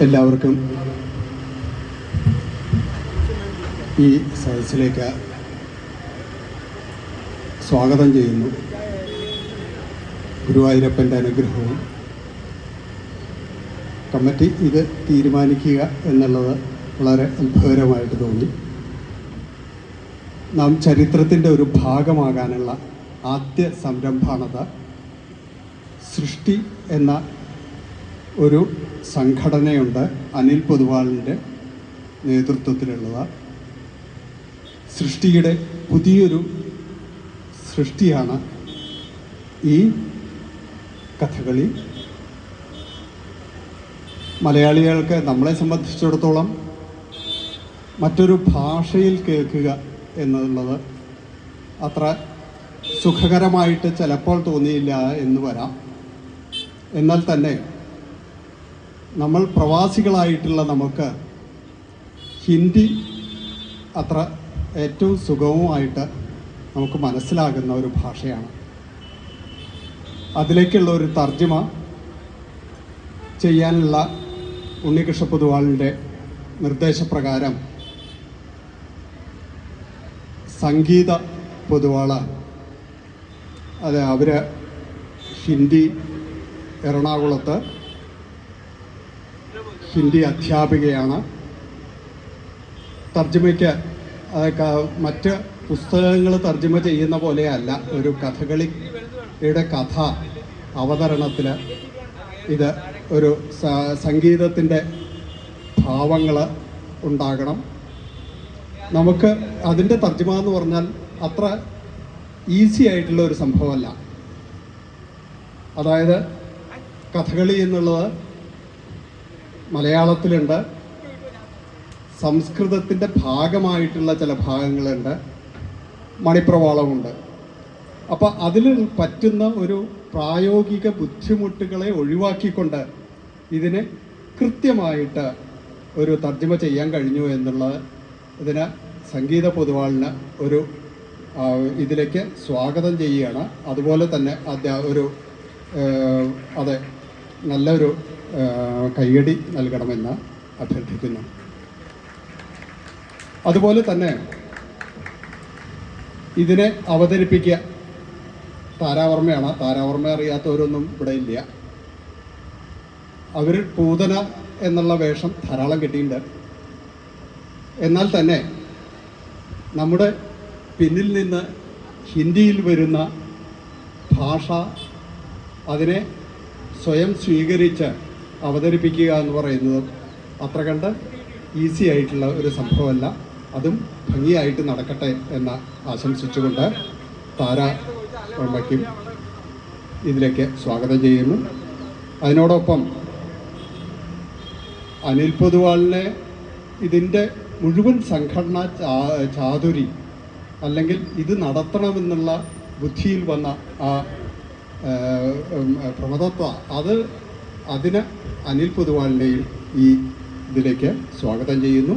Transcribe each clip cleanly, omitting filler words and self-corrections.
എല്ലാവർക്കും ഈ സദസ്സിലേക്ക് സ്വാഗതം ചെയ്യുന്നു. ഗുരുവായൂരപ്പൻ്റെ അനുഗ്രഹവും കമ്മിറ്റി ഇത് തീരുമാനിക്കുക എന്നുള്ളത് വളരെ അത്ഭുതകരമായിട്ട് തോന്നി. നാം ചരിത്രത്തിൻ്റെ ഒരു ഭാഗമാകാനുള്ള ആദ്യ സംരംഭമാണത്. സൃഷ്ടി എന്ന ഒരു സംഘടനയുണ്ട്, അനിൽ പൊതുവാളിൻ്റെ നേതൃത്വത്തിലുള്ളത്. സൃഷ്ടിയുടെ പുതിയൊരു സൃഷ്ടിയാണ് ഈ കഥകളി. മലയാളികൾക്ക്, നമ്മളെ സംബന്ധിച്ചിടത്തോളം, മറ്റൊരു ഭാഷയിൽ കേൾക്കുക എന്നുള്ളത് അത്ര സുഖകരമായിട്ട് ചിലപ്പോൾ തോന്നിയില്ല എന്ന് വരാം. എന്നാൽ തന്നെ നമ്മൾ പ്രവാസികളായിട്ടുള്ള നമുക്ക് ഹിന്ദി അത്ര ഏറ്റവും സുഗമമായിട്ട് നമുക്ക് മനസ്സിലാകുന്ന ഒരു ഭാഷയാണ്. അതിലേക്കുള്ള ഒരു തർജ്ജിമ ചെയ്യാനുള്ള ഉണ്ണികൃഷ്ണ പൊതുവാളിൻ്റെ നിർദ്ദേശപ്രകാരം സംഗീത പൊതുവാള്, അവർ ഹിന്ദി, എറണാകുളത്ത് ഹിന്ദി അധ്യാപികയാണ്. തർജ്ജിമയ്ക്ക് മറ്റ് പുസ്തകങ്ങൾ തർജ്ജിമ ചെയ്യുന്ന പോലെയല്ല, ഒരു കഥകളിയുടെ കഥ അവതരണത്തിൽ ഇത് ഒരു സംഗീതത്തിൻ്റെ ഭാവങ്ങൾ ഉണ്ടാകണം. നമുക്ക് അതിൻ്റെ തർജ്ജിമ എന്ന് പറഞ്ഞാൽ അത്ര ഈസി ആയിട്ടുള്ള ഒരു സംഭവമല്ല. അതായത് കഥകളി എന്നുള്ളത് മലയാളത്തിലുണ്ട്, സംസ്കൃതത്തിൻ്റെ ഭാഗമായിട്ടുള്ള ചില ഭാഗങ്ങളുണ്ട്, മണിപ്രവാളമുണ്ട്. അപ്പോൾ അതിൽ പറ്റുന്ന ഒരു പ്രായോഗിക ബുദ്ധിമുട്ടുകളെ ഒഴിവാക്കിക്കൊണ്ട് ഇതിനെ കൃത്യമായിട്ട് ഒരു തർജ്ജിമ ചെയ്യാൻ കഴിഞ്ഞു എന്നുള്ളത് ഇതിന് സംഗീത പൊതുവാളിന് ഒരു ഇതിലേക്ക് സ്വാഗതം ചെയ്യുകയാണ്. അതുപോലെ തന്നെ അതെ, നല്ലൊരു കയ്യടി നൽകണമെന്ന് അഭ്യർത്ഥിക്കുന്നു. അതുപോലെ തന്നെ ഇതിനെ അവതരിപ്പിക്കുക താരാവർമ്മയാണ്. താരാവർമ്മ അറിയാത്തവരൊന്നും ഇവിടെ ഇല്ല. അവർ പൂതന എന്നുള്ള വേഷം ധാരാളം കിട്ടിയിട്ടുണ്ട്. എന്നാൽ തന്നെ നമ്മുടെ പിന്നിൽ നിന്ന് ഹിന്ദിയിൽ വരുന്ന ഭാഷ അതിനെ സ്വയം സ്വീകരിച്ച് അവതരിപ്പിക്കുക എന്ന് പറയുന്നത് അത്ര കണ്ട് ഈസി ആയിട്ടുള്ള ഒരു സംഭവമല്ല. അതും ഭംഗിയായിട്ട് നടക്കട്ടെ എന്ന് ആശംസിച്ചുകൊണ്ട് താരാവർമ്മയ്ക്കും ഇതിലേക്ക് സ്വാഗതം ചെയ്യുന്നു. അതിനോടൊപ്പം അനിൽ പൊതുവാളിനെ ഇതിൻ്റെ മുഴുവൻ സംഘടനാ ചാതുരി, അല്ലെങ്കിൽ ഇത് നടത്തണമെന്നുള്ള ബുദ്ധിയിൽ വന്ന ആ പ്രമദത്വ, അതിന് അനിൽ പൊതുവാളിൻ്റെയും ഈ ഇതിലേക്ക് സ്വാഗതം ചെയ്യുന്നു.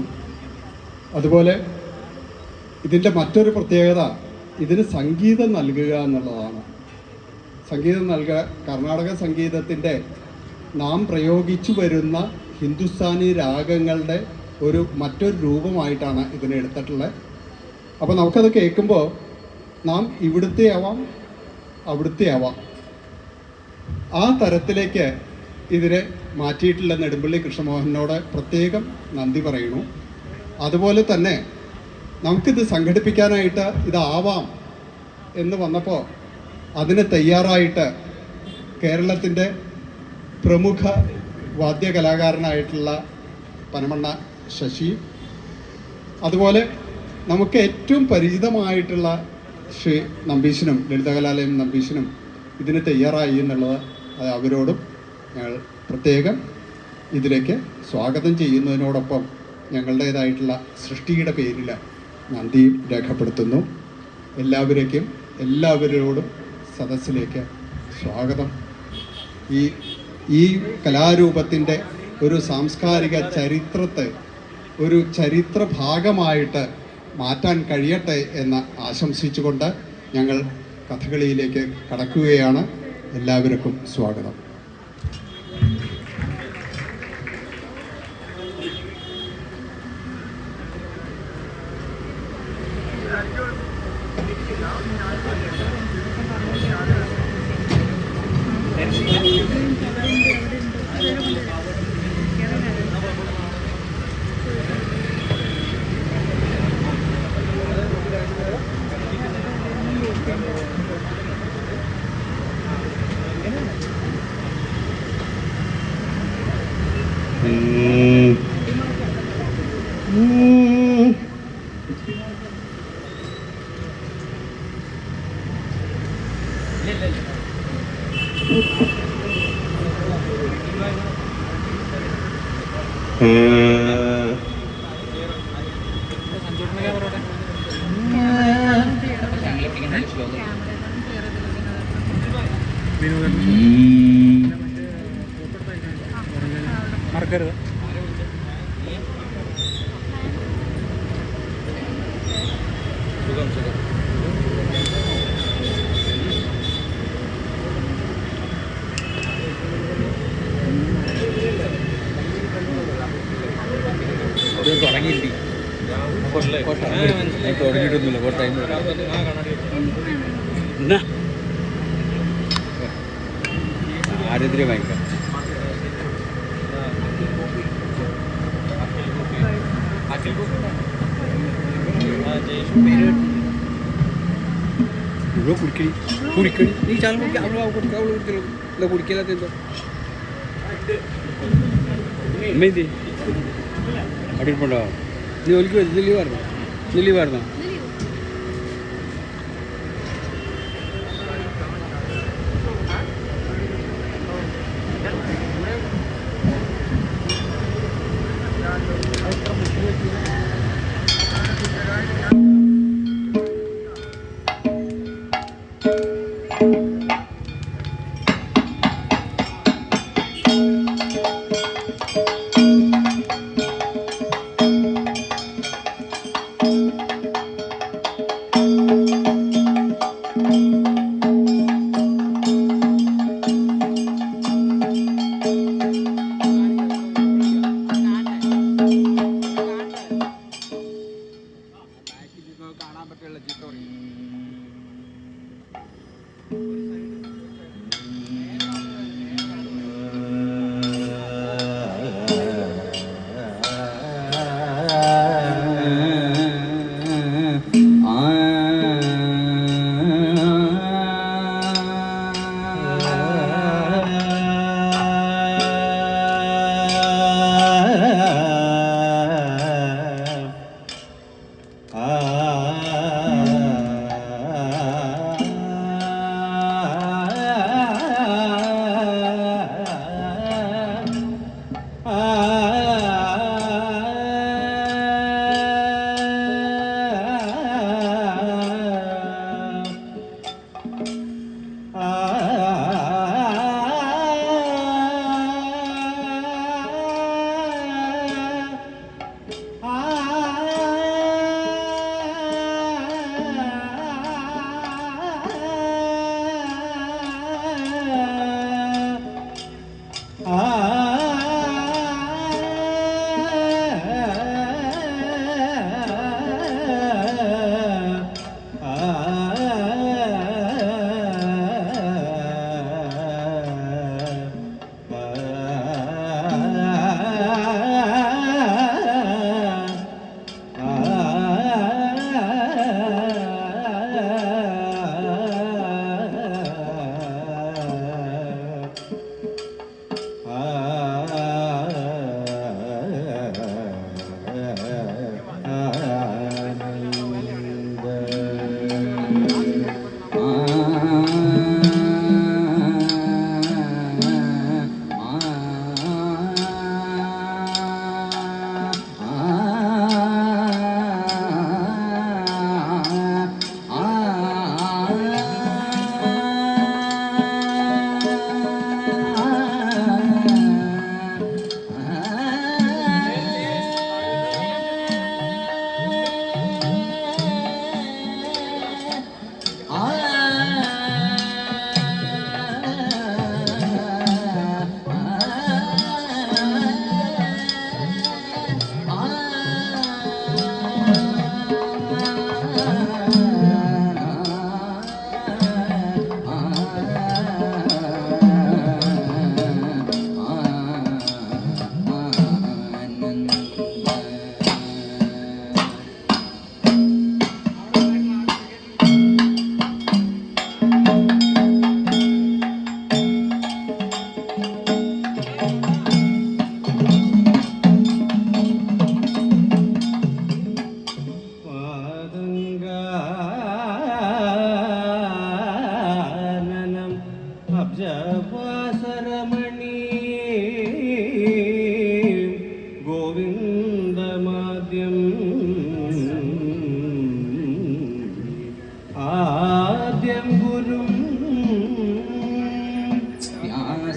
അതുപോലെ ഇതിൻ്റെ മറ്റൊരു പ്രത്യേകത ഇതിന് സംഗീതം നൽകുക എന്നുള്ളതാണ്. സംഗീതം നൽകുക, കർണാടക സംഗീതത്തിൻ്റെ നാം പ്രയോഗിച്ചു വരുന്ന ഹിന്ദുസ്ഥാനി രാഗങ്ങളുടെ മറ്റൊരു രൂപമായിട്ടാണ് ഇതിനെ എടുത്തിട്ടുള്ളത്. അപ്പോൾ നമുക്കത് കേൾക്കുമ്പോൾ നാം ഇവിടുത്തെ ആവാം, അവിടുത്തെ ആവാം, ആ തരത്തിലേക്ക് ഇതിനെ മാറ്റിയിട്ടുള്ള നെടുമ്പള്ളി കൃഷ്ണമോഹനോട് പ്രത്യേകം നന്ദി പറയുന്നു. അതുപോലെ തന്നെ നമുക്കിത് സംഘടിപ്പിക്കാനായിട്ട് ഇതാവാം എന്ന് വന്നപ്പോൾ അതിന് തയ്യാറായിട്ട് കേരളത്തിൻ്റെ പ്രമുഖ വാദ്യകലാകാരനായിട്ടുള്ള പനമണ്ണ ശശി, അതുപോലെ നമുക്ക് ഏറ്റവും പരിചിതമായിട്ടുള്ള ശ്രീ നമ്പീശനും, ലളിതകലാലയം നമ്പീശനും ഇതിന് തയ്യാറായി എന്നുള്ളത് അവരോടും ഞങ്ങൾ പ്രത്യേകം ഇതിലേക്ക് സ്വാഗതം ചെയ്യുന്നതിനോടൊപ്പം ഞങ്ങളുടേതായിട്ടുള്ള സൃഷ്ടിയുടെ പേരിൽ നന്ദിയും രേഖപ്പെടുത്തുന്നു. എല്ലാവരോടും സദസ്സിലേക്ക് സ്വാഗതം. ഈ കലാരൂപത്തിൻ്റെ ഒരു സാംസ്കാരിക ചരിത്രത്തെ ഒരു ചരിത്ര ഭാഗമായിട്ട് മാറ്റാൻ കഴിയട്ടെ എന്ന് ആശംസിച്ചുകൊണ്ട് ഞങ്ങൾ കഥകളിയിലേക്ക് കടക്കുകയാണ്. എല്ലാവർക്കും സ്വാഗതം. മറക്കരുത്. തുടങ്ങിയിട്ടൊന്നുമില്ല. കുറച്ച് ടൈം എന്നാ ആരോഗ്യം ഭയങ്കര കുടിക്കടി കുടിക്കടി നീ ചാൽ കുടിക്കുക. അവള് കൊടുക്കുക. അവള് കുടിക്കലോ എന്താ കുടിക്കലാത്ത എന്തോ അമ്മേന്തി അടിപ്പുണ്ടോ? നീ ഒലിക്ക് വരും. നെല്ലി പറഞ്ഞോ? നെല്ലി പറഞ്ഞോ?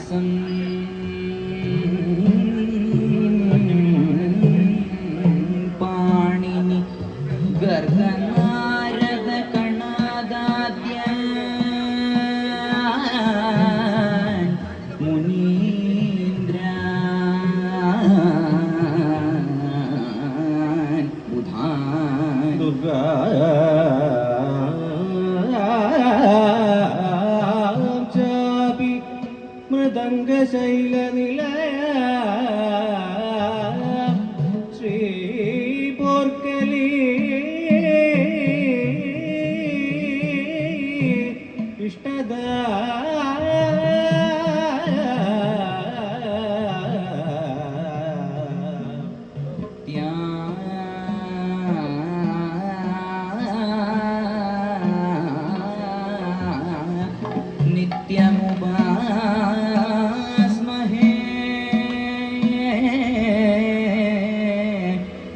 വ്യാസം പാണിനി ഗർഗനാരദ കണാദാദ്യ മുനീന്ദ്ര ബുധാൻ ദുർഗാ ചാപി മൃദംഗശൈലനിലയ ശ്രീ പോർക്കലി ഇഷ്ടദ നിത്യമുപാസ്മഹേ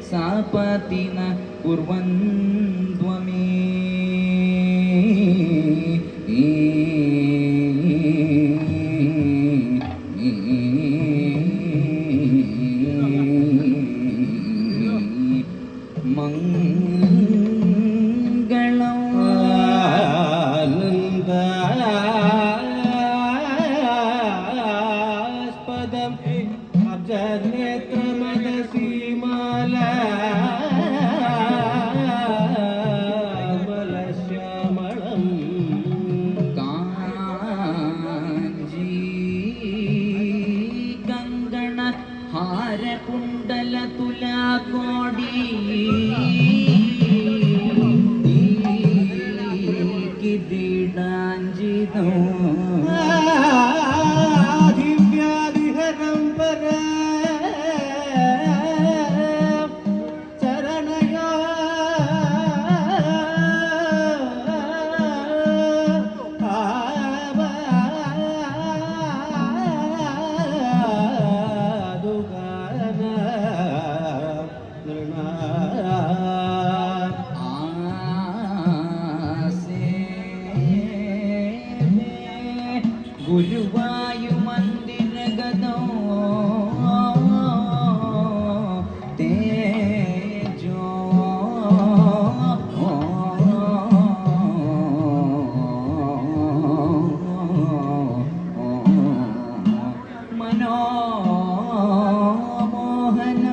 സാപതിന കുർവന്ധ്വമേ മംഗളം ആനന്ദാസ്പദം അബ്ജനേത്രമദസീമാല മലശ്യാമളം കാഞ്ചീ കങ്കണ ഹാരകുണ്ടല തുലാകോടി കിരീടാഞ്ജിതോ ദിവ്യാദിഹരം പര ചരണയോ ആദുഗാന ഗുരുവായു മന്ദിരഗതോ തേജോ മനോമോഹന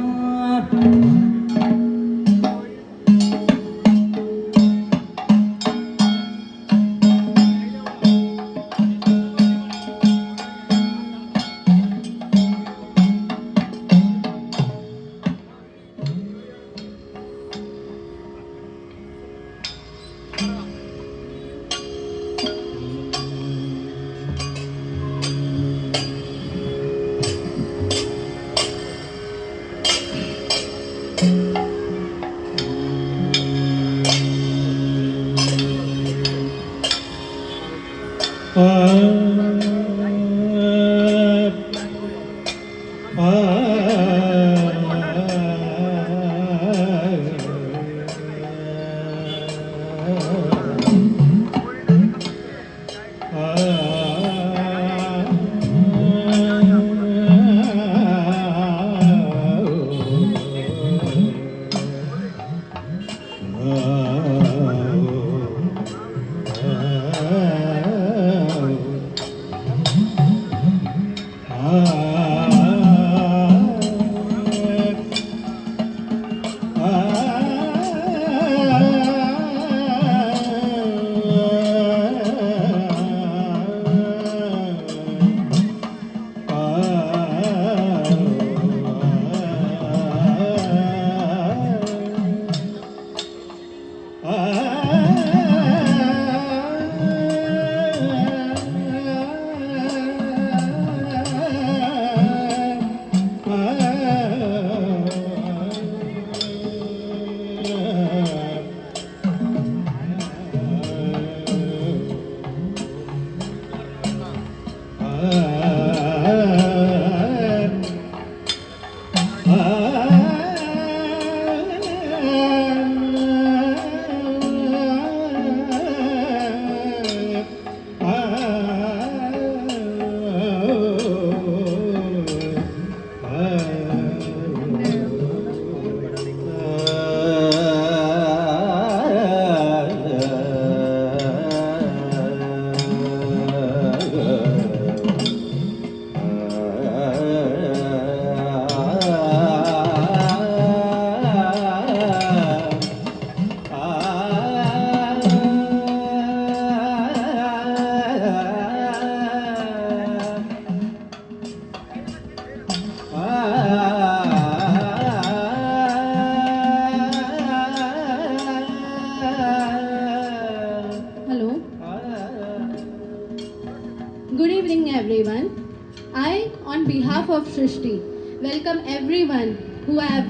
I, on behalf of Shrishti, welcome everyone who have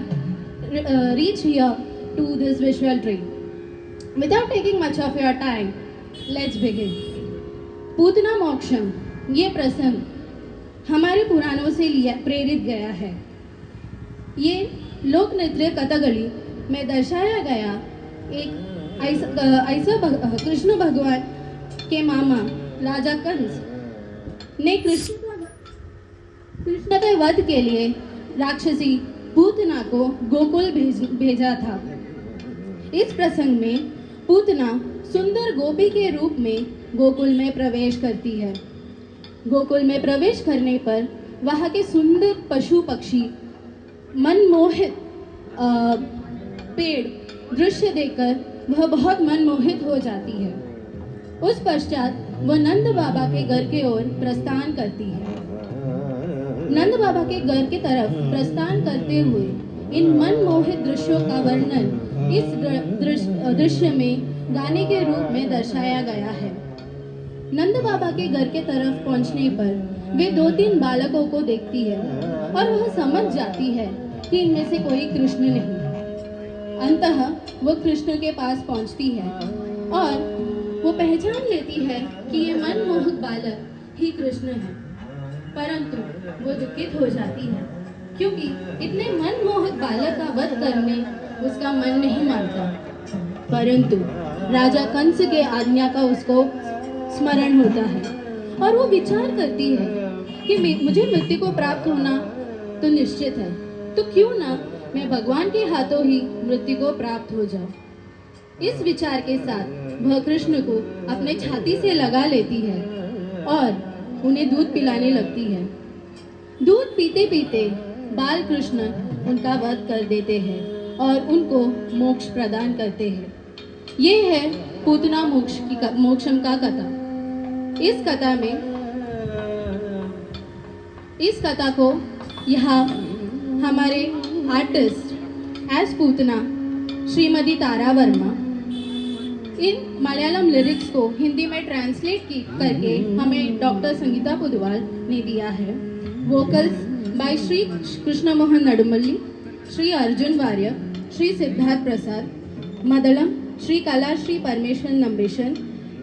reached here to this visual treat. Without taking much of your time, let's begin. Putana मोक्षम ये प्रसंग हमारे पुराणों से लिया प्रेरित गया है। ये लोक नृत्य कथकली में दर्शाया गया एक ऐसा कृष्ण भगवान के मामा राजा कंस ने कृष्ण के वध के लिए राक्षसी पूतना को गोकुल भेजा था। इस प्रसंग में पूतना सुंदर गोपी के रूप में गोकुल में प्रवेश करती है। गोकुल में प्रवेश करने पर वहाँ के सुंदर पशु पक्षी मनमोहित पेड़ दृश्य देखकर वह बहुत मनमोहित हो जाती है। उस पश्चात वह नंद बाबा के घर की ओर प्रस्थान करती है। नंद बाबा के घर की तरफ प्रस्थान करते हुए इन मनमोहित दृश्यों का वर्णन इस दृश्य में गाने के रूप में दर्शाया गया है। नंद बाबा के घर के तरफ पहुंचने पर वे 2-3 बालकों को देखती है और वह समझ जाती है कि इनमें से कोई कृष्ण नहीं। अंततः वो कृष्ण के पास पहुंचती है और वो पहचान लेती है कि ये मनमोहक बालक ही कृष्ण है, परंतु वो दुखित हो जाती है क्योंकि इतने मनमोहक बालक का वध करने उसका मन नहीं मानता। परंतु राजा कंस के आज्ञा का उसको स्मरण होता है और वो विचार करती है कि मुझे मृत्यु को प्राप्त होना तो निश्चित है, तो क्यों ना मैं भगवान के हाथों ही मृत्यु को प्राप्त हो जाऊं। इस विचार के साथ वह कृष्ण को अपने छाती से लगा लेती है और उन्हें दूध पिलाने लगती है। दूध पीते पीते बाल कृष्ण उनका वध कर देते हैं और उनको मोक्ष प्रदान करते हैं। ये है पूतना मोक्षम का कथा। इस कथा को यहाँ हमारे आर्टिस्ट एज पूतना श्रीमती तारा वर्मा इन मलयालम लिरिक्स को हिंदी में ट्रांसलेट करके हमें डॉक्टर संगीता पुदवाल ने दिया है। वोकल्स बाय श्री कृष्ण मोहन नडुमल्ली, श्री अर्जुन वार्य, श्री सिद्धार्थ प्रसाद, मदलम श्री कला श्री परमेश्वर नंबेशन,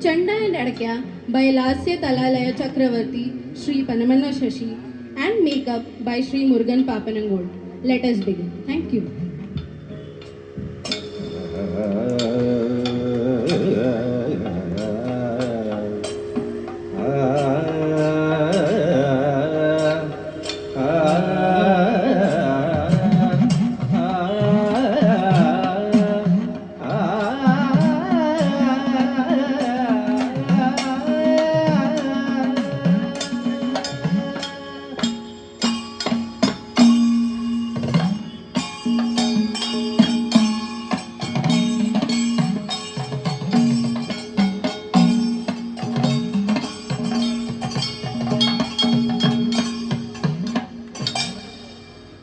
चंडा एंड अड़क्या by Lasya Talalaya Chakravarti, Sri Panamana Shashi, and makeup by Sri Murugan Papanangold. Let us begin. Thank you.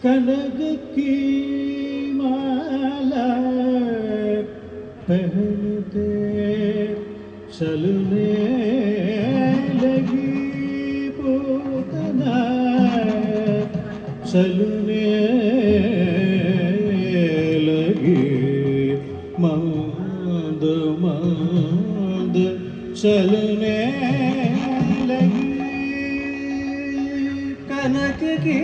कनक की माला पहनते चलने लगी पूतना, चलने लगी मंद मंद चलने लगी। कनक की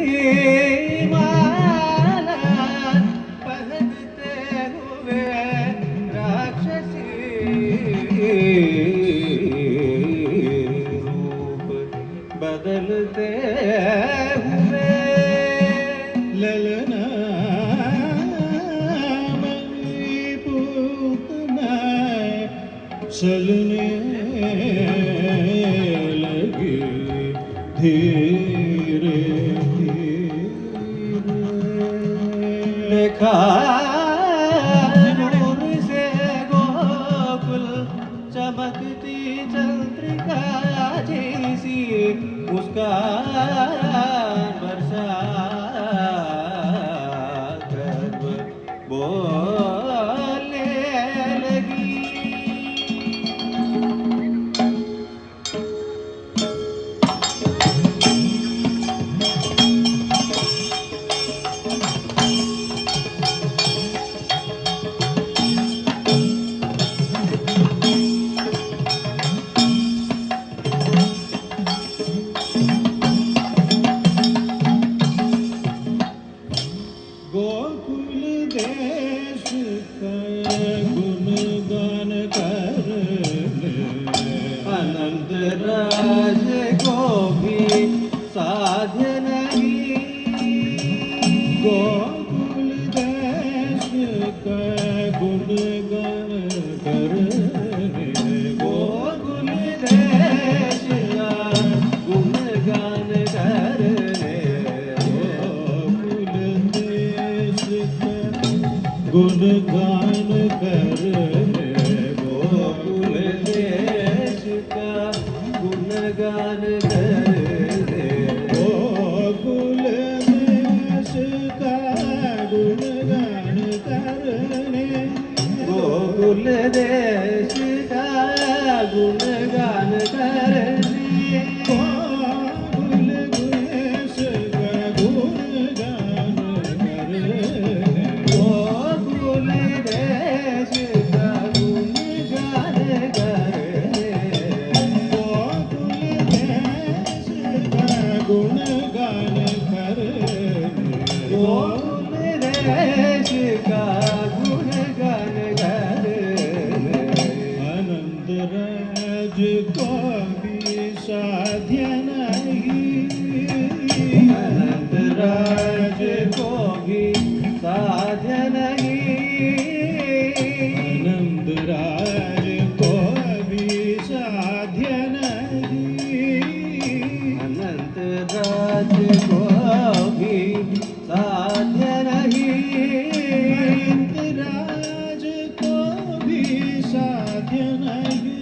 बदलते हुए ललना मणि पूतना चलने लगी धीरे धीरे। देखा दूर से गोकुल चमकती चंद्रिका जैसी मुस्कान बरसा कर बोलने लगी। गुणगान कर गोकुल देश का गुणगान कर गोकुल देश का गुणगान करने गोकुल देश का गुणगान करने गोकुल देश का गुणगान करने गोकुल देश का गुणगान करने गोकुल देश का गुणगान करने गोकुल देश का गुणगान करने आनंद राज को भी साध्य नहीं आनंद राज को भी साध्य नहीं आनंद राज को भी साध्य नहीं अनंत राज को भी साध्य नहीं अनंत राज को भी साध्य नहीं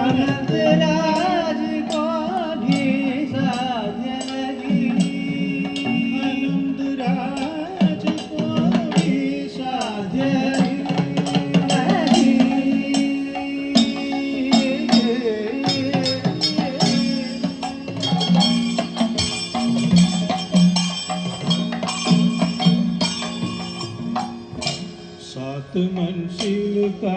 अनंत राज को भी साध्य नहीं अनंत राज को भी साध्य सात मनशिल का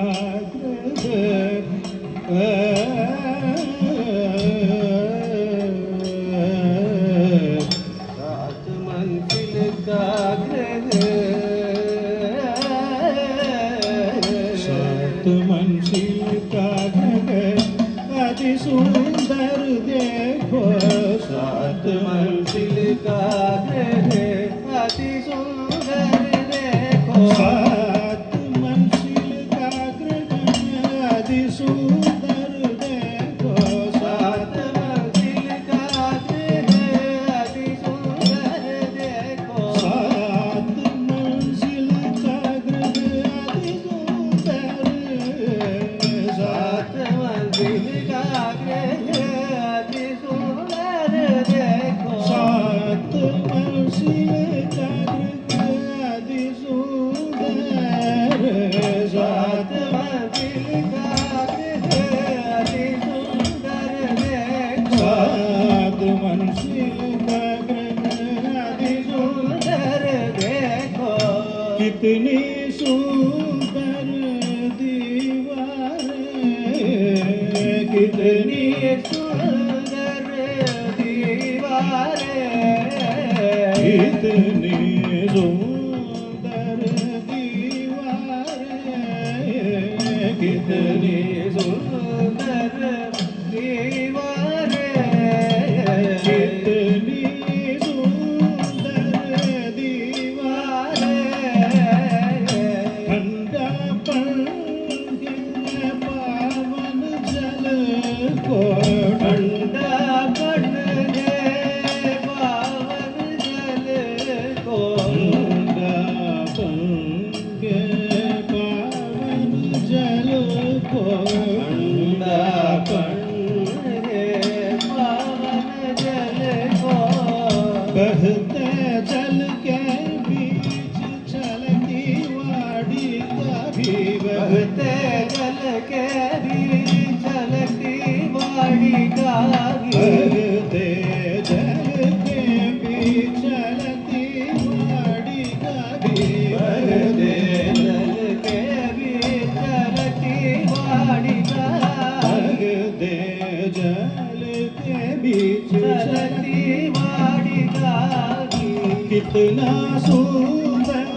सात मनशिल का सात मनशिल का अति सुंदर देखो सात मनशिल का अति सुंदर देखो सात मनशिल का अति सुंदर देखो सात मनशिल का अति सुंदर देखो सात मनशिल का अति सुंदर सात मनशिल का अति सुंदर देखो सात मनशिल का अति सुंदर सात मनशिल का अति सुंदर देखो सात मनशिल का अति सुंदर देखो कितनी सुंदर दीवारें कितनी सुंदर दीवारें कितनी सुंदर दीवारें कितनी सुंदर दीवारें कितनी सुंदर दीवारें ठंडा पड़ पावन जल को ठंडा पड़ पावन जल को ठंडा पड़ पावन जल को ठंडा पड़ पावन जल को बहते जल के बीच छलकी वाड़ी का भी बहते जल के बीच छलकी वाड़ी का भी बहते जल के बीच छलकी वाड़ी का भी बहते जल के बीच छलकी वाड़ी का बहते जल के बीच छलकी वाड़ी का भी कितना सुंदर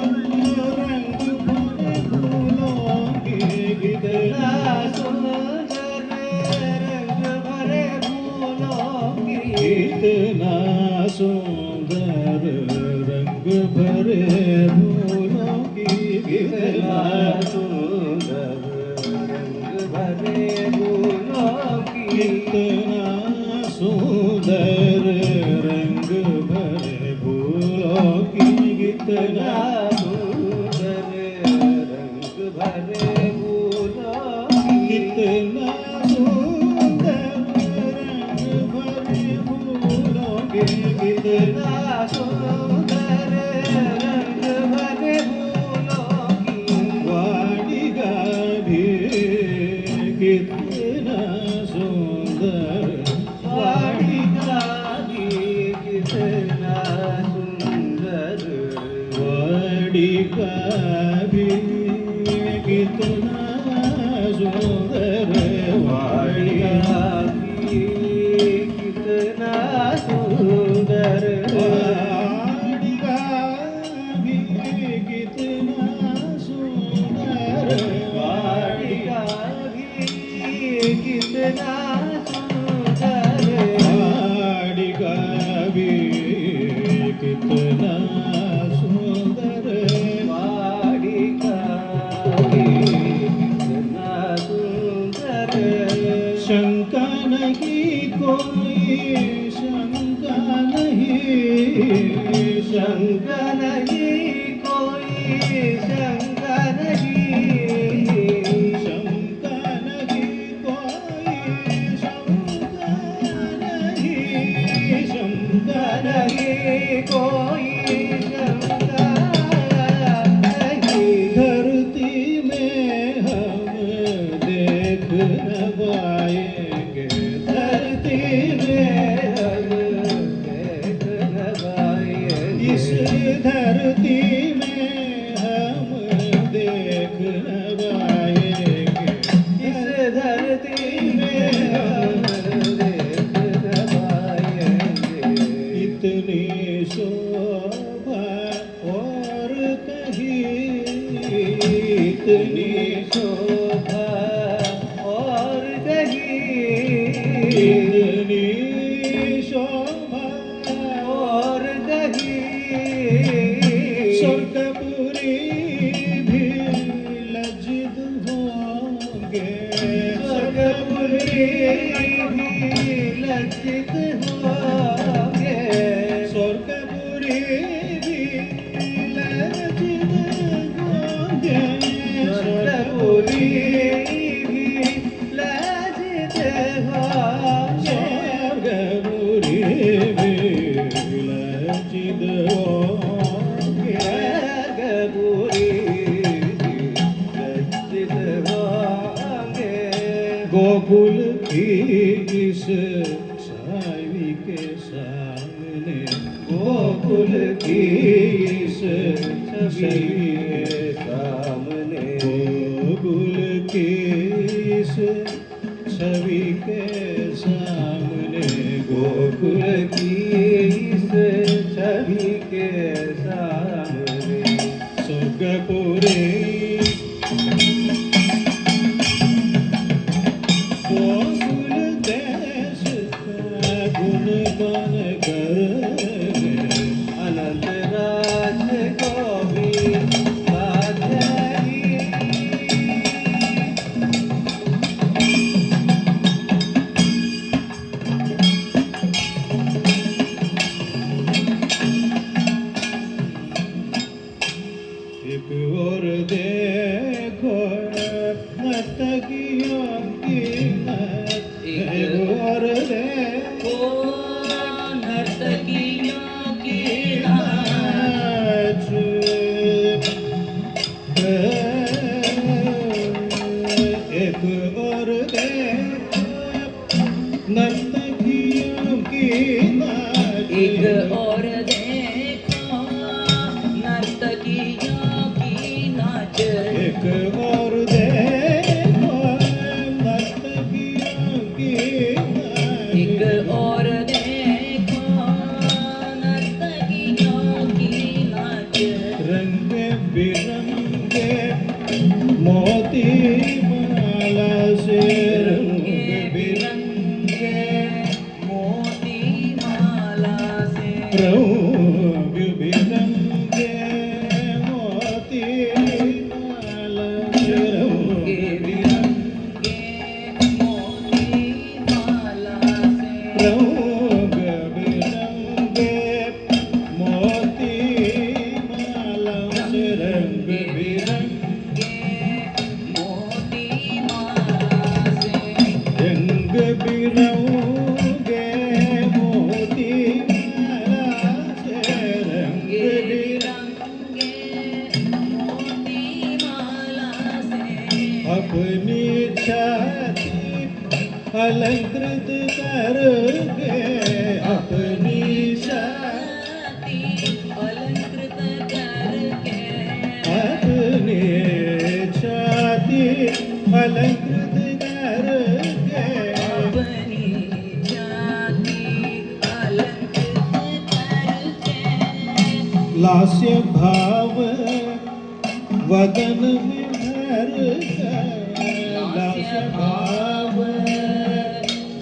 रंग भरे फूलों की कितना सुंदर रंग भरे फूलों की कितना सुंदर रंग भरे फूलों की कितना सुंदर रंग भरे फूलों की कितना सुंदर रंग भरे फूलों की कितना सुंदर कितना सुंदर रंग भरे फूलों की वाटिका भी कितना सुंदर वाटिका भी कितना सुंदर वाटिका भी कितना सुंदर वाटिका भी कितना सुंदर वाटिका भी कितना सुंदर वाटिका भी कितना सुंदर वाटिका भी कितना सुंदर वाटिका भी कितना सुंदर शंका नहीं कोई शंका नहीं शंका नहीं कोई शंका नहीं शंका नहीं कोई शंका नहीं शंका नहीं कोई शंका नहीं धरती में हम देख न पाएंगे धरती में हम देख न पाएंगे इस धरती में हम देख न पाएंगे इस धरती में हम देख न पाएंगे इतनी शोभा और कहीं इतनी शोभा और कहीं इतनी शोभा और कहीं स्वर्गपुरी भी लज्जित होंगे स्वर्गपुरी भी लज्जित होंगे स्वर्गपुरी भी लज्जित होंगे स्वर्गपुरी भी लज्जित होंगे स्वर्गपुरी भी लज्जित होंगे स्वर्गपुरी भी लज्जित होंगे गोकुल की इस छवि के सामने गोकुल की इस छवि के सामने गोकुल की इस छवि के सामने गोकुल की इस छवि के सामने स्वर्गपुरी गोकुल देश का गुणगान करे अनंत राज को भी बाधाई एक और देखो नर्तकियों की नाच एक और देखो नर्तकियों की नाच एक और देखो नर्तकियों की नाच एक और देखो नर्तकियों की नाच एक और देखो नर्तकियों की नाच एक और देखो नर्तकियों की नाच रंग बिरंगे मोती माला से रंग बिरंगे मोती माला से रंग बिरंगे मोती माला से रंग बिरंगे मोती माला से रंग बिरंगे मोती माला से रंग बिरंगे मोती माला से रंग बिरंगे मोती अलंकृत करके अपनी जाति अलंकृत करके लास्य भाव वदन में भर लास्य भाव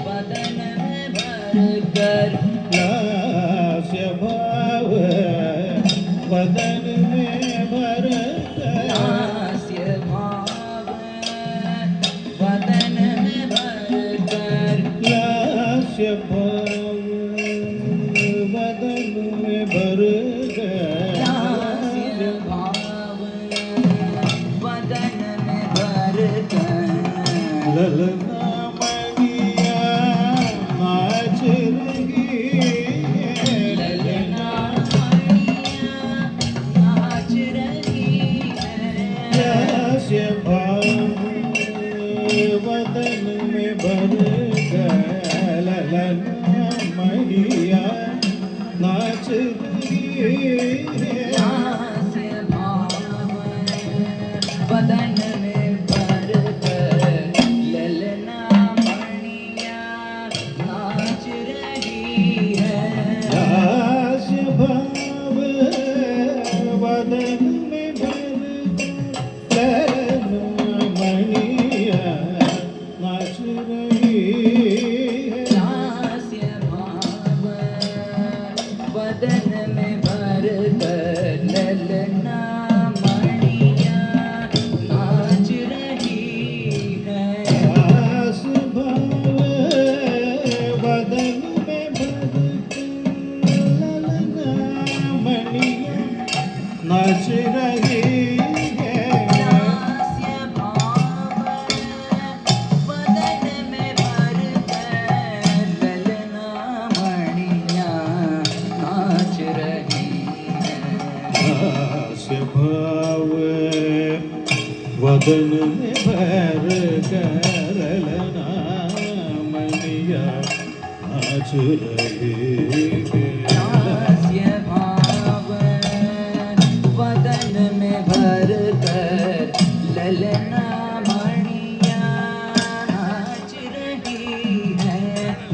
वदन में भरकर लास्य भाव वदन में भर हास्य भाव वदन में भरकर लास्य भाव वदन में भर हास्य भाव वदन में भरकर ललना मणिया नाच रही ललना मणिया नाच रही है लास्य भाव वदन में भर ललना मणिया नाच रही हास्य भाव वदन में भरकर ललना मणिया नाच रही है लास्य भाव वदन में भर ललना मणिया नाच रही है हास्य भाव वदन में भरकर ललना मणिया नाच रही है लास भाव वदन में भर ललना मणिया नाच रही है हास्य भाव वदन में भरकर ललना मणिया नाच रही है हास्य भाव वदन में भर ललना मणिया नाच रही है हास्य भाव वदन में भरकर ललना मणिया नाच रही है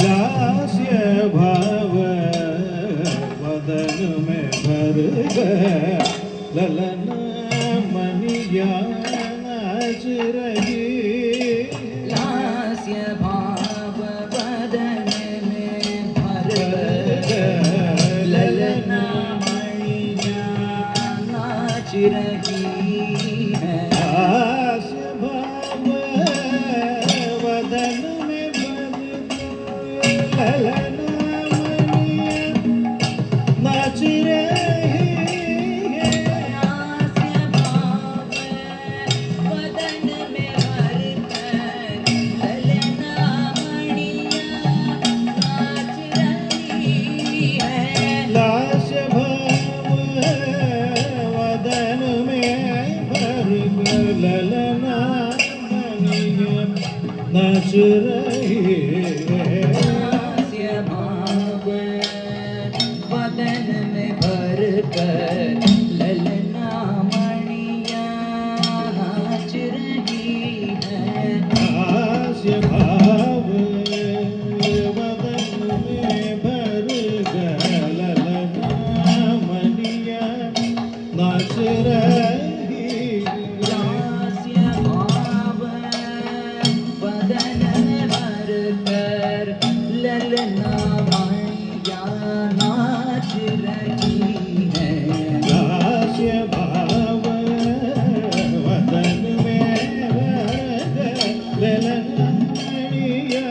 लास्य भाव वदन में भर ललना मणिया नाच रही हास्य भाव वदन में भरकर ललना मणिया नाच रही है हास्य भाव वदन में भर ललना मणिया नाच रही है हास्य भाव वदन में भरकर ललना मणिया नाच रही है लास्य भाव वदन में भर ललना मणिया नाच रही है हास्य भाव वदन में भरकर ललना मणिया नाच रही है हास्य भाव वदन में भर ललना मणिया नाच रही हास्य भाव वदन में भरकर ललना मणिया नाच रही है लास्य भाव वदन में भर ललना मणिया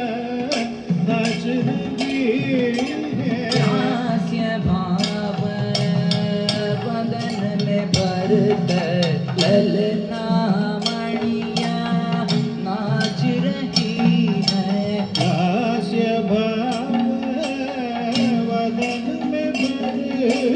नाच रही है हास्य भाव वदन में भरकर ललना मणिया नाच रही है लास्य भाव वदन में भर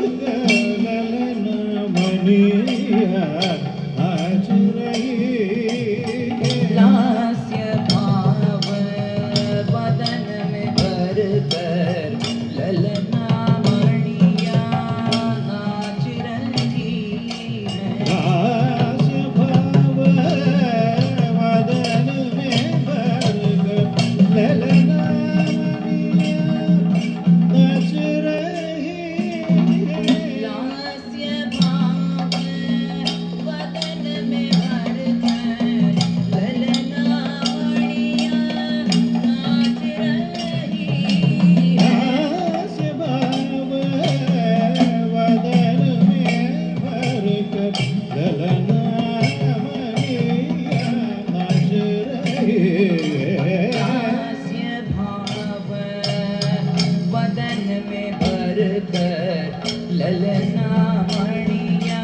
ललना मणिया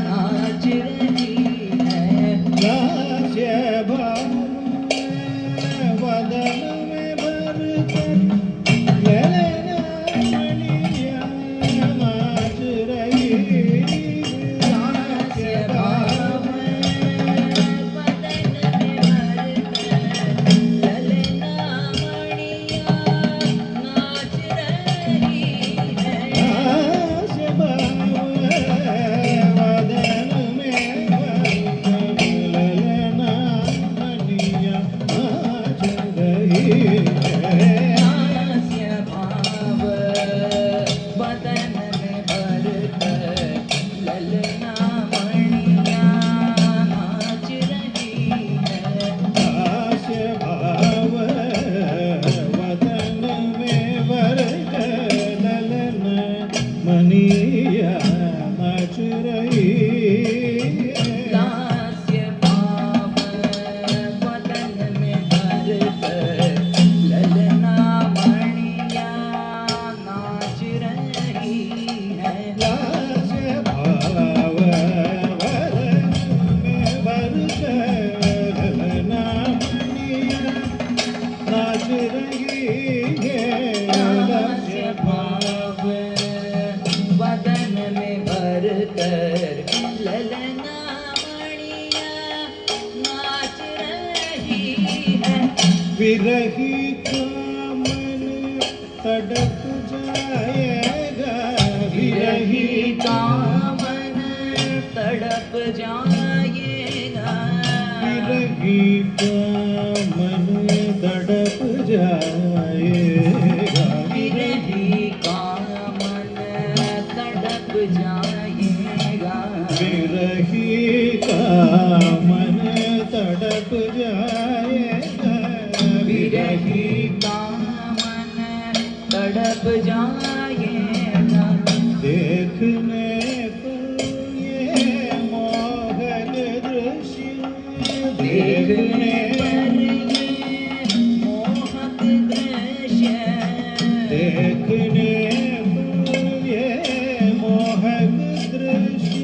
नाच रही है। लास्य भाव वदन में भरकर ललना मणिया नाच रही। लास्य भाव वदन में भरकर ललना मणिया नाच रही है। लास्य भाव वदन में भरकर ललना मणिया नाच रही है। लास्य भाव बदन में भरकर ललना मणिया नाच रही है। लास्य भाव वदन में भरकर ललना मणिया नाच रही है। लास्य भाव बदन में भरकर ललना मणिया नाच रही है। लास्य भाव वदन में भरकर ललना मणिया नाच रही है। लास्य भाव बदन में भरकर ललना मणिया नाच रही है। विरही का मन तड़प जाएगा। विरही का मन तड़प जाएगा। विरही का मन तड़प जाएगा। विरही का मन तड़प जाएगा। विरही का मन तड़प जाएगा। विरही का मन तड़प जाएगा। देखने पर ये मोहक दृश्य देखने पर ये मोहक दृश्य। देखने पर ये मोहक दृश्य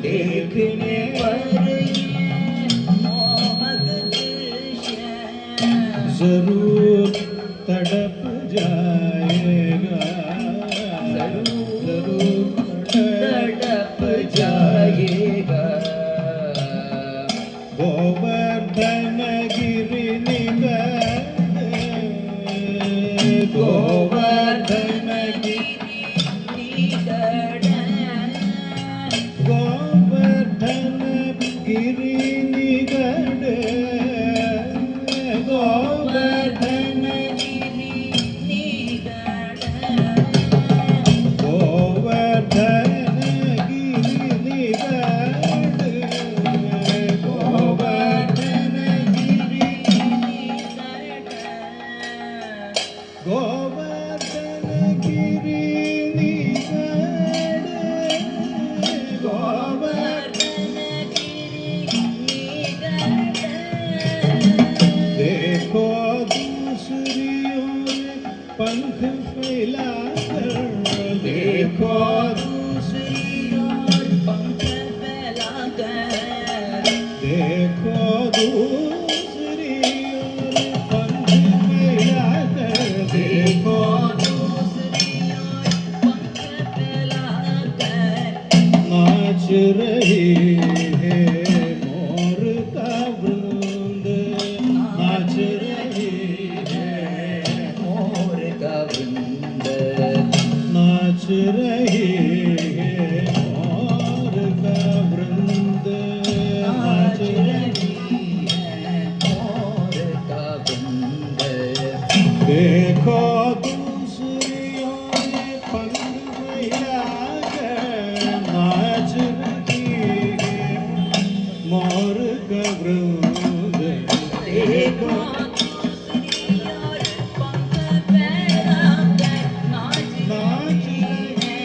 देखने पर ये मोहक दृश्य जरूर तड़प जाएगा। जरूर तड़प जाएगा। गोवर्धन गिरि निगड गोवर्धन निगड गोवर्धन गिरि निगड गोवर्धन गोवर्धन गिरि निगड गोवर्धन गिरि गोवर्धन गिरि निगड गोवर्धन देखो दूसरी ओर पंख फैलाकर देखो दूसरी ओर पंख फैलाकर। देखो दूसरी ओर पंख फैलाकर देखो दूसरी ओर पंख फैलाकर नाच रही है मोर का वृंद नाच रही है मोर का वृंद नाच रही है मोर का वृंद नाच रही है मोर का वृंद। देखो दूसरी ओर पंख फैलाकर नाच रही है मोर का वृंद देखो दूसरी ओर पंख फैलाकर नाच नाच रही है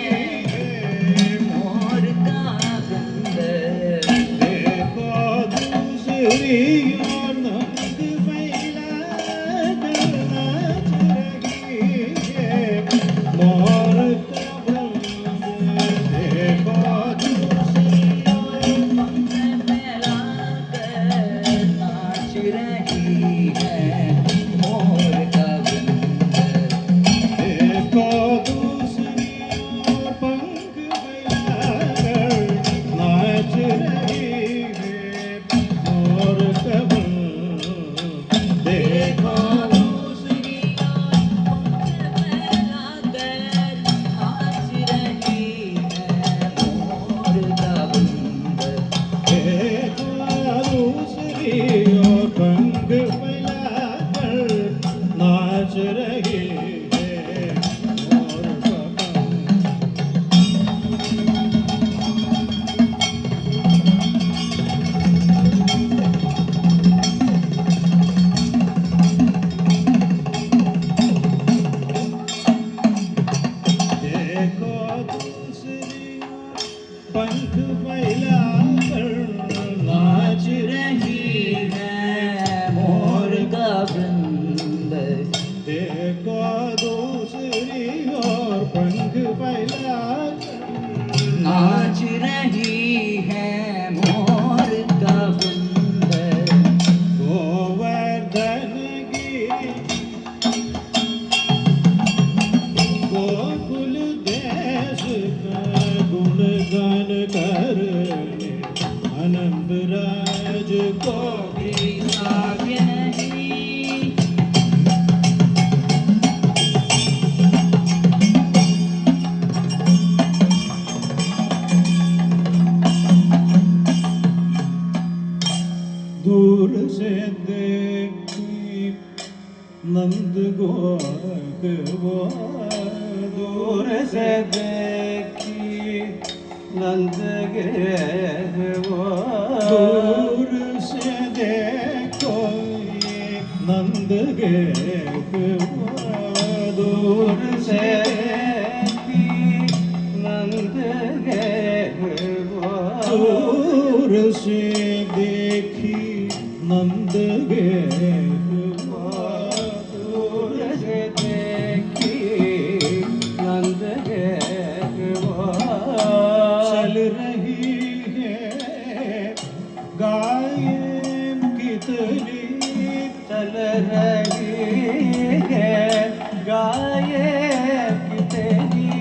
पहला नाच रही है मोर का वृंद गोवर्धन की गोकुल देश का गुणगान करने अनंत राज को कोई काव्य नहीं दूर से देखी नंद गोक वो दूर से देखी नंद गे वो दूर से देखो ये नंद गे वो दूर से देखी नंद गे वो दूर से देखी नंद गे दूर से देखी नंद गे चल रही है गाय कितनी चल रही है गाय कितनी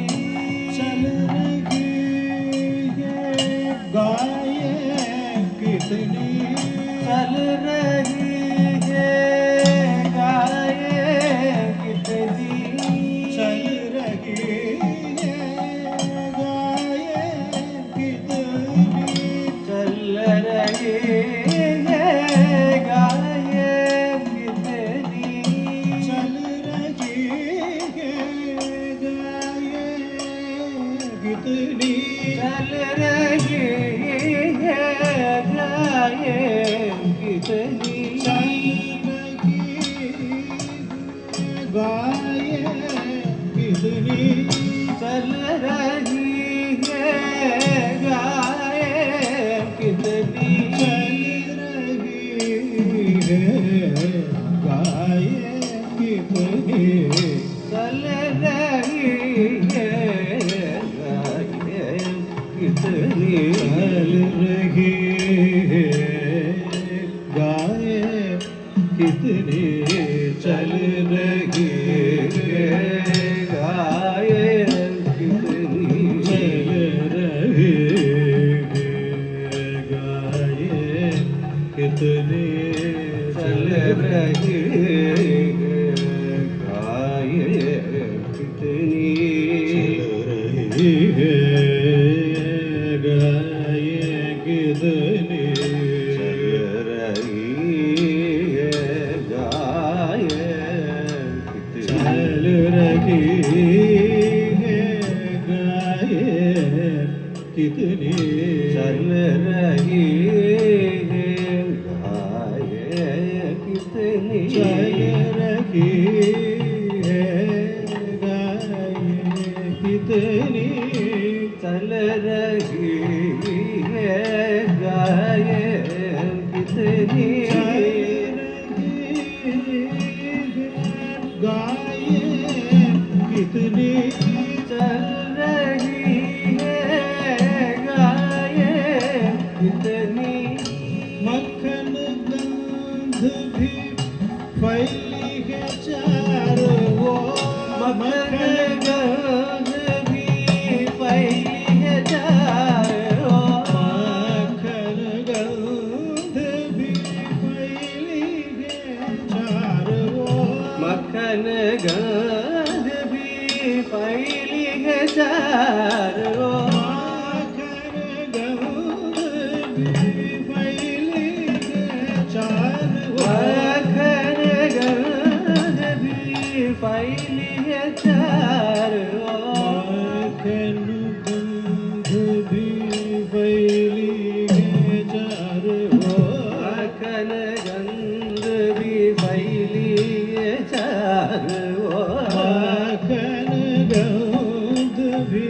चल रही है गाय कितनी चल रही है गाय कितनी चल रही है गाय कितनी चल रही है गाय कितनी चल रही है गाय कितनी चल रही है गाय कितनी चल रही गाय कितनी चल रही है गाय कितनी चल रही है गाय कितनी चल रही है गाय कितनी चल रही है गाय कितनी चल रही है गाय कितनी चल रही है गाय कितनी चल रही है गाय कितनी चल रही है गाय कितनी चल रही है गाय कितनी चल रही है गाय कितनी चल रही है गाय कितनी चल रही है गाय कितनी चल रही है गाय कितनी गाय कितनी चल रही है गाय कितनी मक्खन गंध भी फैली है चारों मक्खन गंध भी फैली है चारों मक्खन गंध भी फैली है चारों मक्खन गंध भी फैली है चारों मक्खन गंध भी फैली है चारों मक्खन गंध भी फैली है चारों मक्खन गंध भी फैली है चारों मक्खन गंध भी फैली है चारों मक्खन गंध भी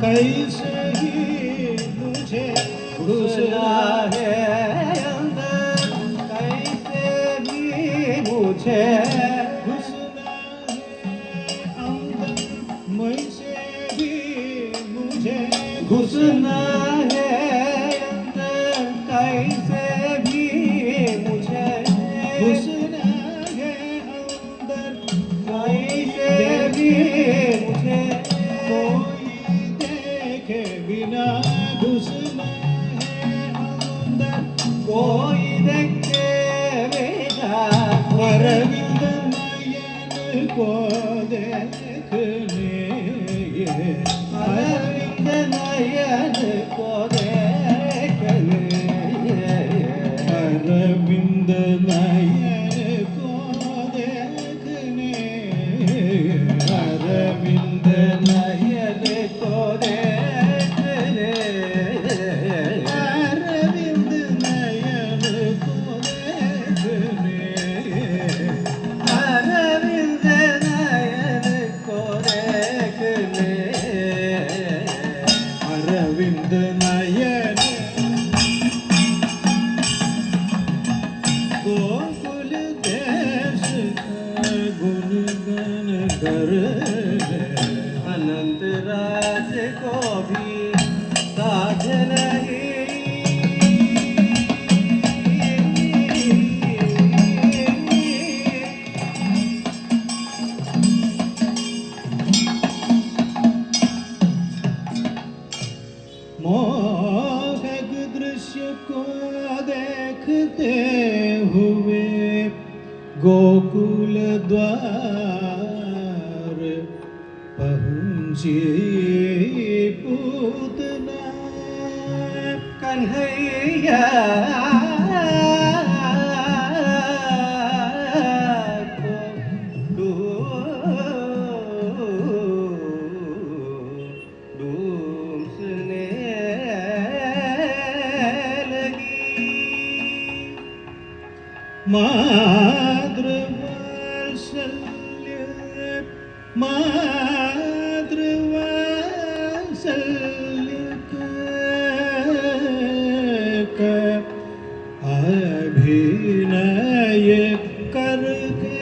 कैसे ही मुझे घुसना है अंदर, कैसे भी मुझे घुसना है अंदर, मुझसे भी मुझे घुसना है अंदर, कैसे भी मुझे घुसना है अंदर, कैसे भी मुझे कोई देखे बिना घुसना है अंदर, कोई देखे बिना अरविंद नयन को देखने, अरविंद नयन को देखने, अरविंद नयन को देखने, अरविंद नयन को देखने, अरविंद नयन को देखने, अरविंद नयन को देखने, अरविंद नयन गोकुल देश का गुणगान कर, अनंत राज को भी साध नहीं। मोहक दृश्य को देखते हुए गोकुल द्वार पहुँची पूतना, कन्हैया को ढूंढने लगी। मातृवात्सल्य का अभिनय करके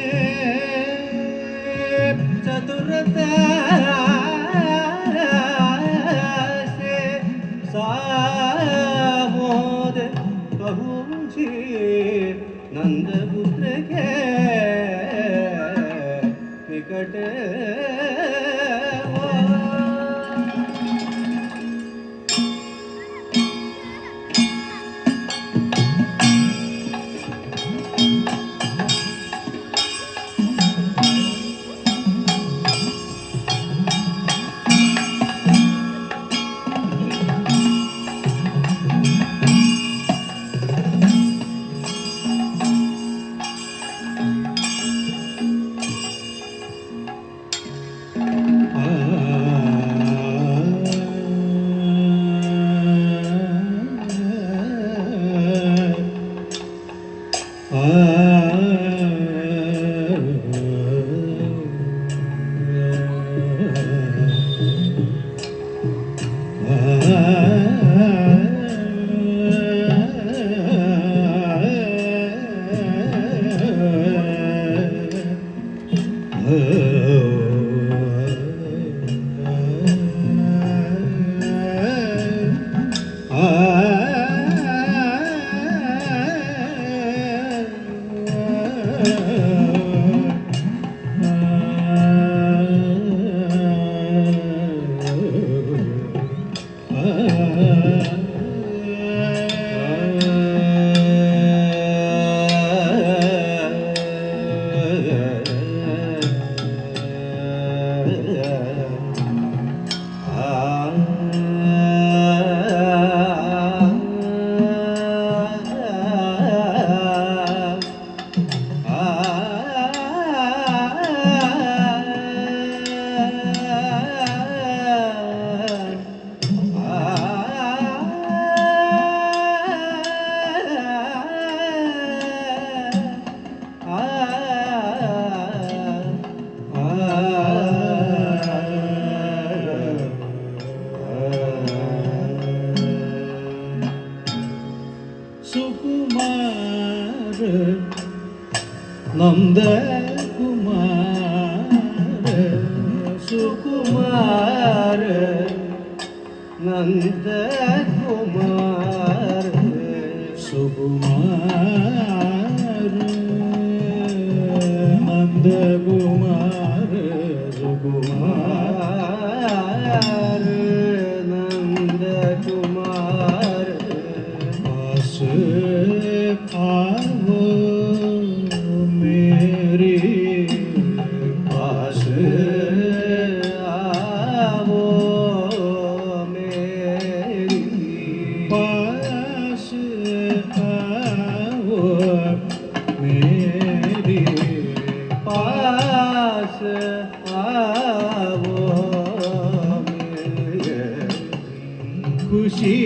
चतुरता से सामोद पहुँची नंदपुत्र के निकट। नंद कुमार सुकुमार नंद कुमार सुकुमार नंद कुमार सुकुमार नंद कुमार पास आओ मेरे पास आओ मेरी पास आओ मेरी पास आओ मेरी खुशी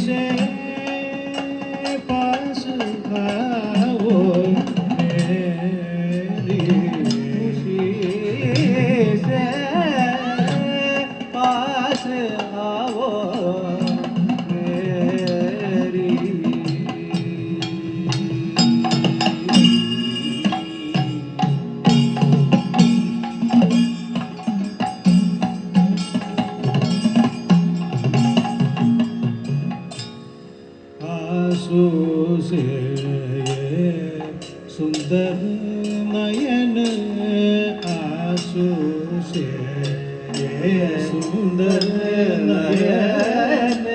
से पास आओ मेरी खुशी से पास आओ मेरी आंसू से सुंदर नयन आंसू से सुंदर नयन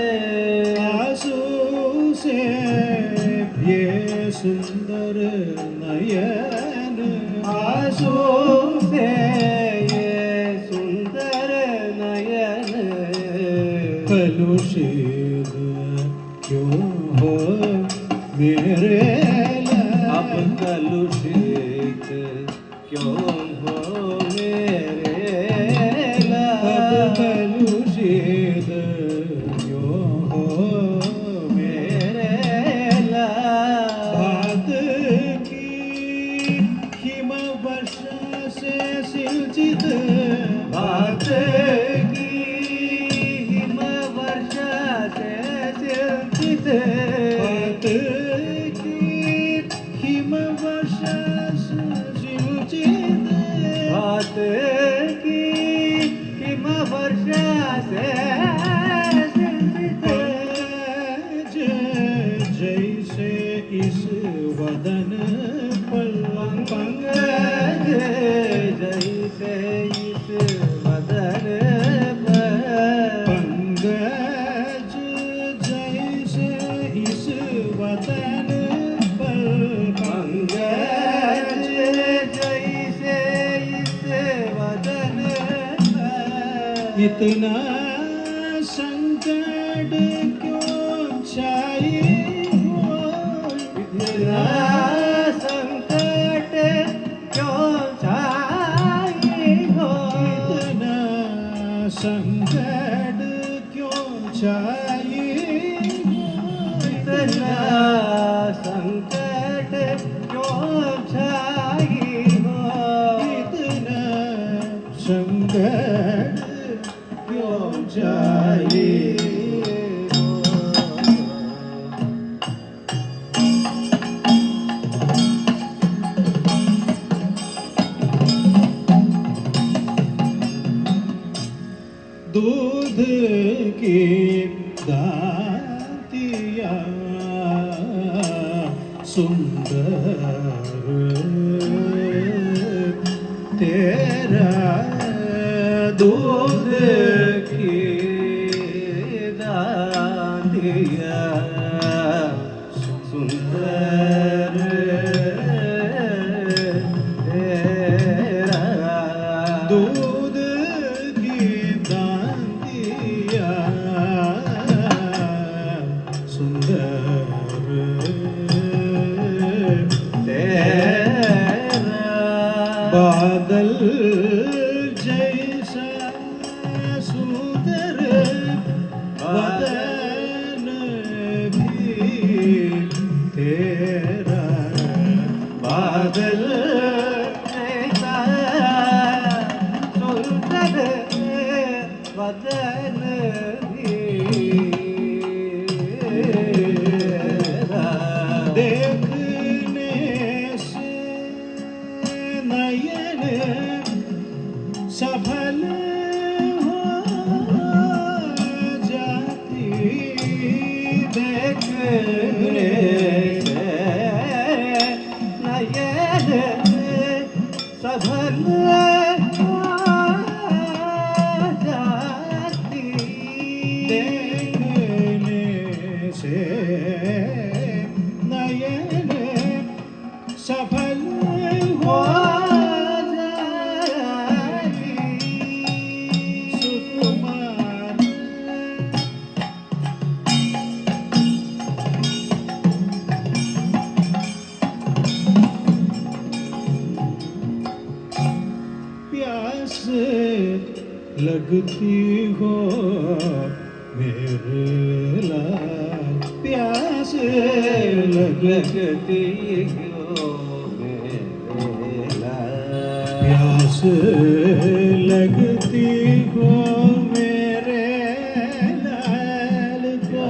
आंसू से ये सुंदर नयन आंसू से ये सुंदर नयन कलुषित क्यों हो मेरे अब कलुषित क्यों हो मेरे अब कलुषित क्यों हो मेरे बात की हिम वर्षा से सिंचित बात की हिम वर्षा से सिंचित बात की हिम वर्षा से सिंचित बात की हिम वर्षा से सिंचित जैसे इस वदन पर पंकज जैसे इस वदन पर पंकज जैसे इस वदन पर पंकज जैसे इस वदन पर इतना संकट क्यों छाई हो इतना संकट क्यों छाई हो इतना संकट क्यों छाई हो इतना संकट क्यों छाई हो इतना संकट क्यों छाई हो दूध की दातिया सुंदर तेरा दूध की दातिया सुंदर तेरा दूध की दातिया सुंदर तेरा बादल जैसा सुंदर बदन भी तेरा बादल जैसा सुंदर बदन भी तेरा देखने से लगती हो मेरे लाल, प्यास लगती हो मेरे लाल, प्यास लगती हो मेरे लाल को,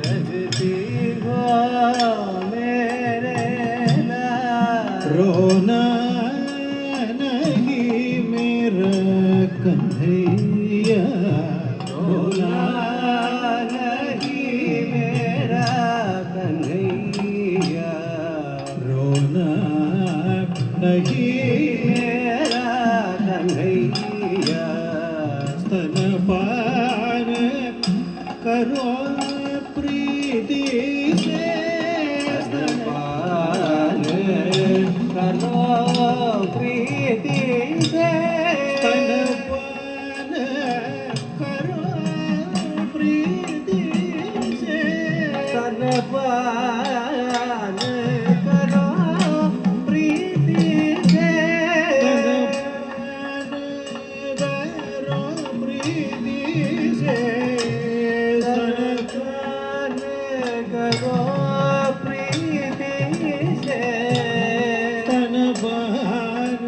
लगती हो मेरे लाल, रोना नहीं मेरा कन्हैया, रोना नहीं मेरा कन्हैया, रोना नहीं मेरा कन्हैया, स्तनपान करो प्रीति से, स्तनपान करो प्रीति से, स्तनपान करो प्रीति से, स्तनपान करो प्रीति से, स्तनपान करो प्रीति से, स्तनपान करो प्रीति से, स्तनपान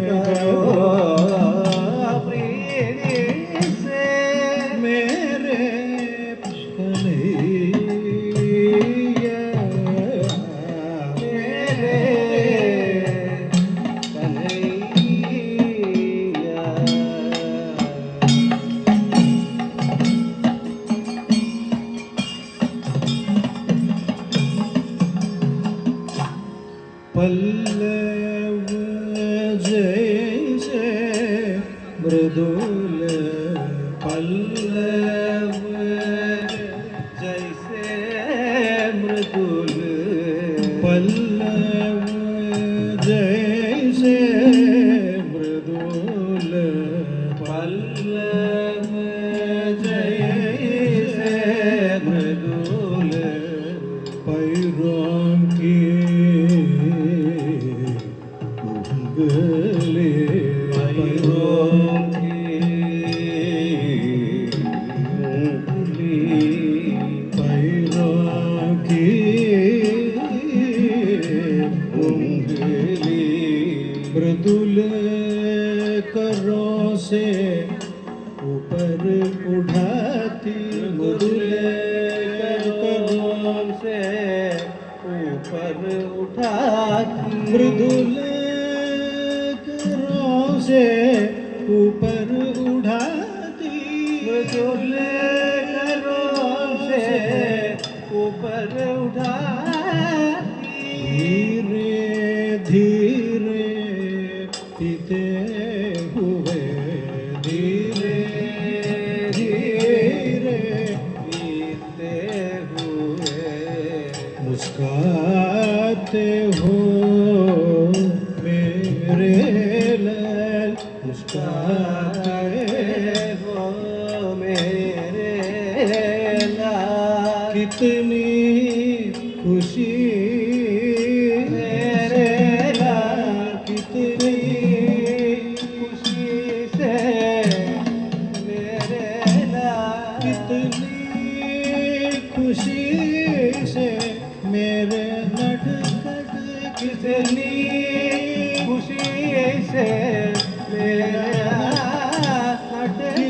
करो प्रीति से, मेरे कन्हैया, मेरे कन्हैया। पल्लव जैसे मृदुल, पल्लव जैसे मृदुल, पल्लव जैसे मृदुल, पल्लव जैसे मृदुल, पैरों की उंगली, पैरों की उंगली, पैरों की उंगली, मृदुल करों से ऊपर उठाती, मृदुल करों से ऊपर उठाती, मृदुल करों से ऊपर उठाती, मृदुल करों से ऊपर उठाती, धीरे धीरे पीते हुए, धीरे धीरे पीते हुए, मुस्काते हो मेरे लाल, मुस्काते हो मेरे लाल, कितनी खुशी मेरे लाल, कितनी खुशी से मेरे लाल, कितनी खुशी से मेरे नटखट, कितनी खुशी से मेरा नटखट,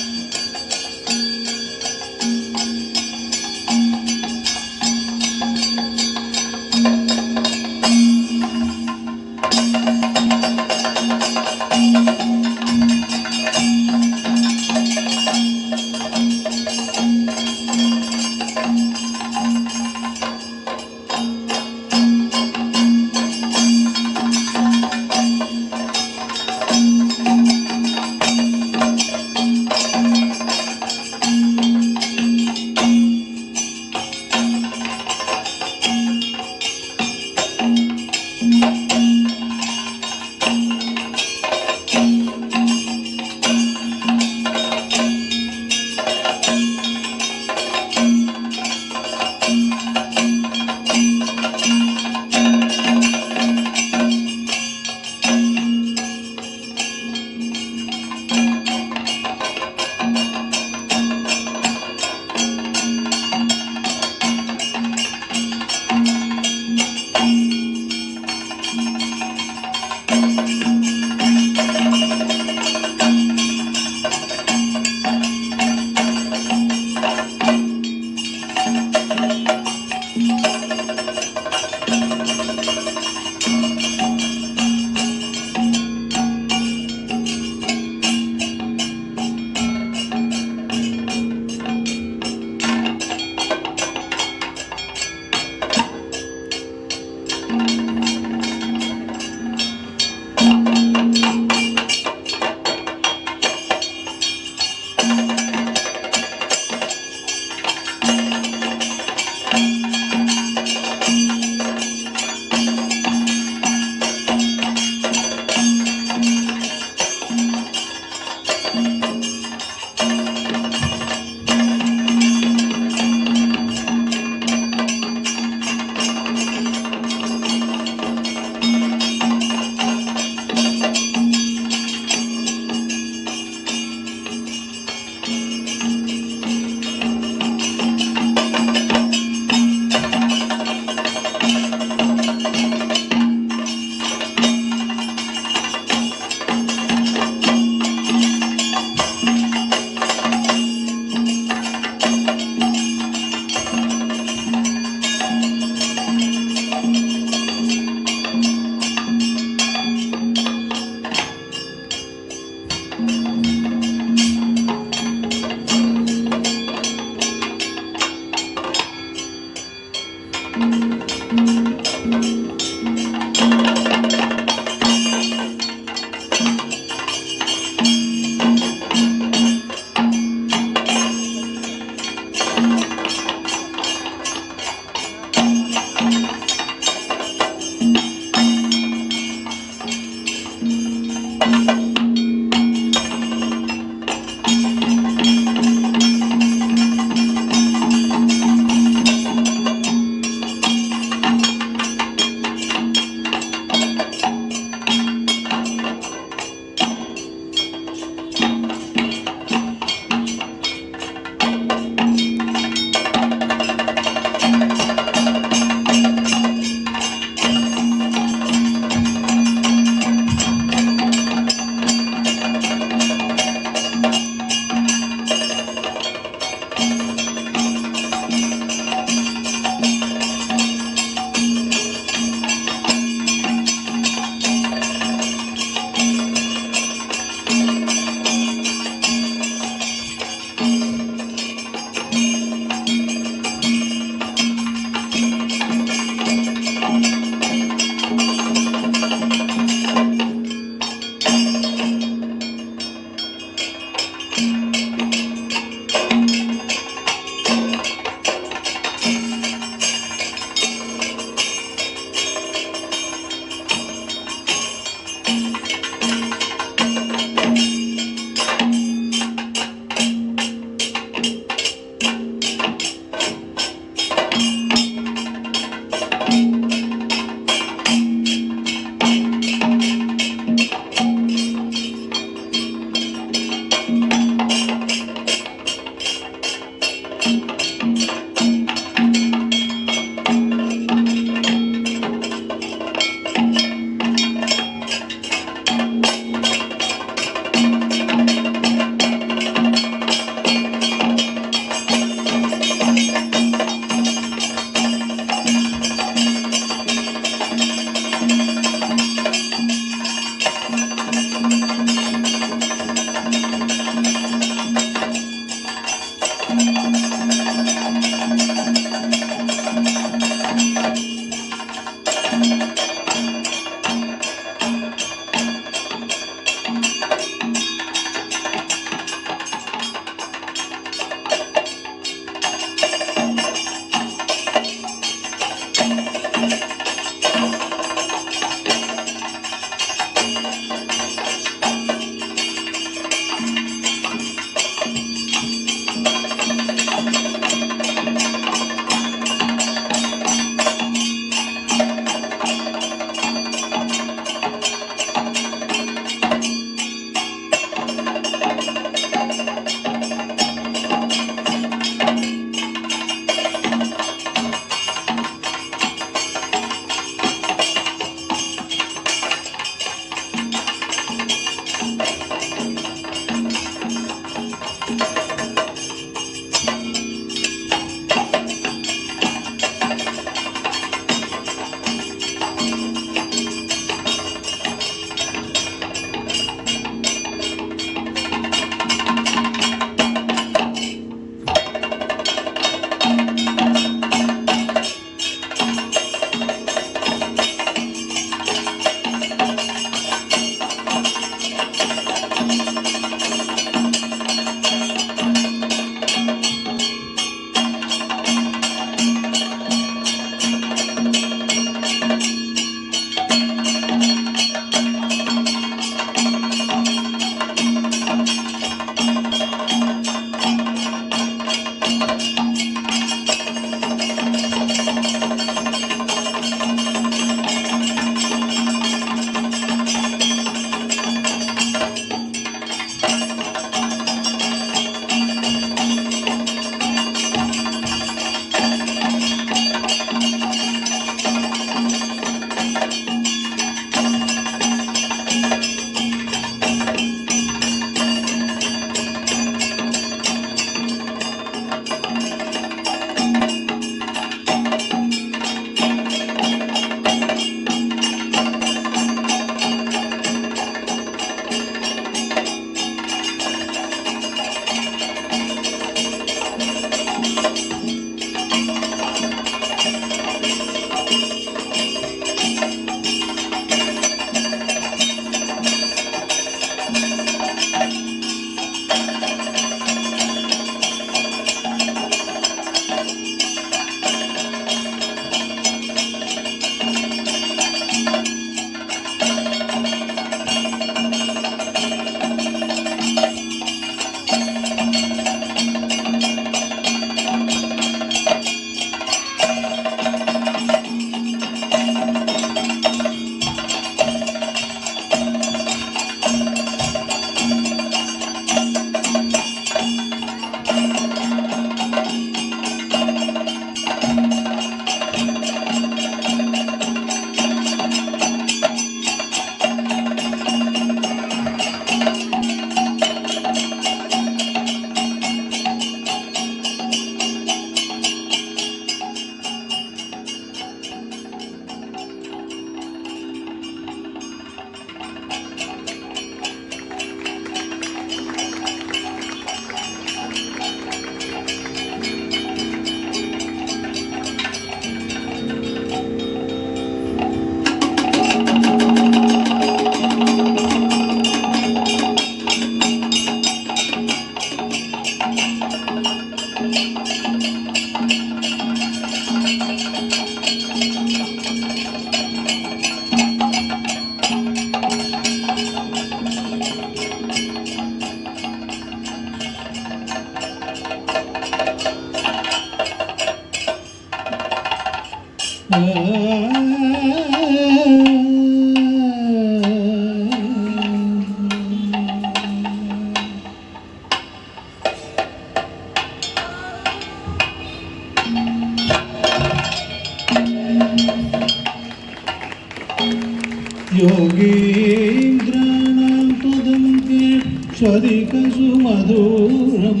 योगीन्द्राणां पदं तेष्वधिकसुमधुरं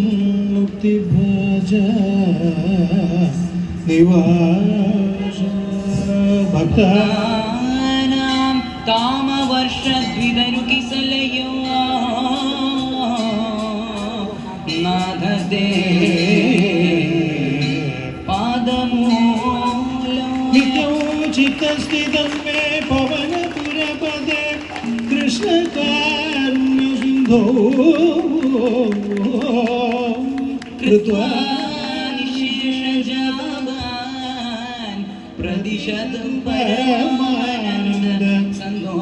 मुक्तिभाज निवास भक्ता नाम तामवर्षद्विदरुकिसलयो नाददे पादमूलं नित्यं चित्तस्थितं मे पवनपुरपदे कृष्णकारुण्यसिन्धो कृत्वा निशेषजावान् प्रदिशत् परमानन्द सन्दो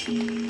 Thank you.